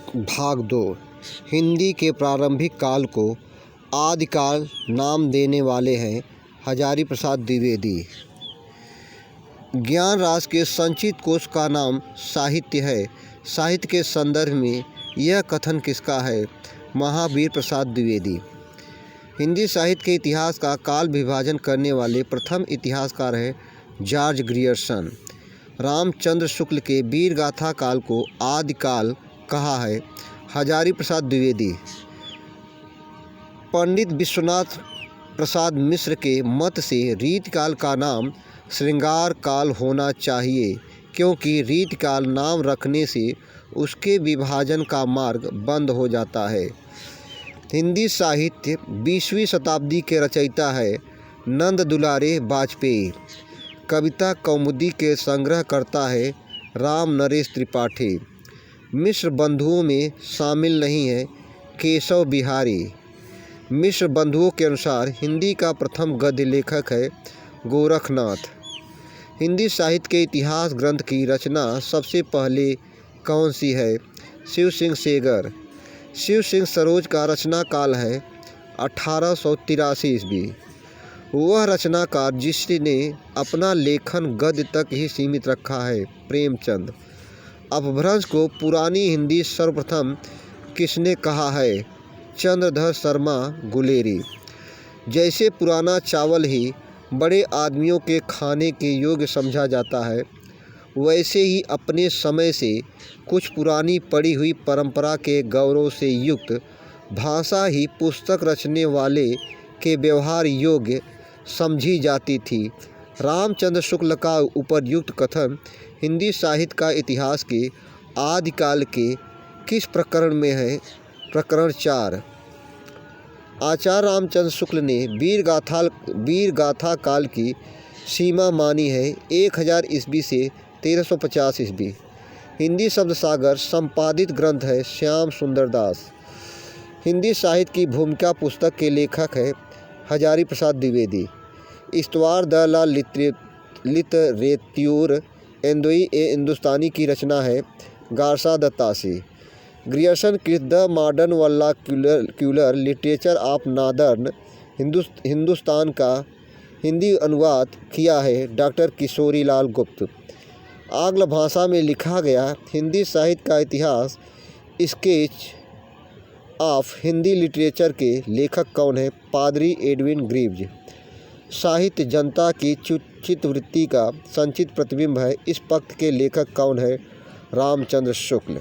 भाग 2। हिंदी के प्रारंभिक काल को आदिकाल नाम देने वाले हैं हजारी प्रसाद द्विवेदी। ज्ञान रास के संचित कोश का नाम साहित्य है। साहित्य के संदर्भ में यह कथन किसका है? महावीर प्रसाद द्विवेदी। हिंदी साहित्य के इतिहास का काल विभाजन करने वाले प्रथम इतिहासकार हैं जॉर्ज ग्रियर्सन। रामचंद्र शुक्ल के वीर गाथा काल को आदिकाल कहा है हजारी प्रसाद द्विवेदी। पंडित विश्वनाथ प्रसाद मिश्र के मत से रीतकाल का नाम श्रृंगार काल होना चाहिए, क्योंकि रीतकाल नाम रखने से उसके विभाजन का मार्ग बंद हो जाता है। हिंदी साहित्य 20वीं शताब्दी के रचयिता है नंद दुलारे वाजपेयी। कविता कौमुदी के संग्रह करता है राम नरेश त्रिपाठी। मिश्र बंधुओं में शामिल नहीं है केशव बिहारी। मिश्र बंधुओं के अनुसार हिंदी का प्रथम गद्य लेखक है गोरखनाथ। हिंदी साहित्य के इतिहास ग्रंथ की रचना सबसे पहले कौन सी है? शिव सिंह सेगर। शिव सिंह सरोज का रचना काल है 1883 ईस्वी। वह रचनाकार जिसने अपना लेखन गद्य तक ही सीमित रखा है प्रेमचंद। अपभ्रंश को पुरानी हिंदी सर्वप्रथम किसने कहा है? चंद्रधर शर्मा गुलेरी। जैसे पुराना चावल ही बड़े आदमियों के खाने के योग्य समझा जाता है, वैसे ही अपने समय से कुछ पुरानी पड़ी हुई परंपरा के गौरव से युक्त भाषा ही पुस्तक रचने वाले के व्यवहार योग्य समझी जाती थी। रामचंद्र शुक्ल का उपर्युक्त कथन हिंदी साहित्य का इतिहास के आदिकाल के किस प्रकरण में है? प्रकरण 4। आचार्य रामचंद्र शुक्ल ने वीर गाथा काल की सीमा मानी है 1000 ईस्वी से 1350 ईस्वी। हिंदी शब्द सागर संपादित ग्रंथ है श्याम सुंदर दास। हिंदी साहित्य की भूमिका पुस्तक के लेखक है हजारी प्रसाद द्विवेदी। इस्तवार द ला लिटरेत्यूर एंदोई ए हिंदुस्तानी की रचना है गारसा दत्तासी। ग्रियर्सन कृत the modern vernacular literature of northern Hindustan का हिंदी अनुवाद किया है डॉक्टर किशोरी लाल गुप्त। आंग्ल भाषा में लिखा गया हिंदी साहित्य का इतिहास स्केच ऑफ हिंदी लिटरेचर के लेखक कौन है? पादरी एडविन ग्रीव्ज। साहित्य जनता की चित्तवृत्ति का संचित प्रतिबिंब है। इस पक्त के लेखक कौन है? रामचंद्र शुक्ल।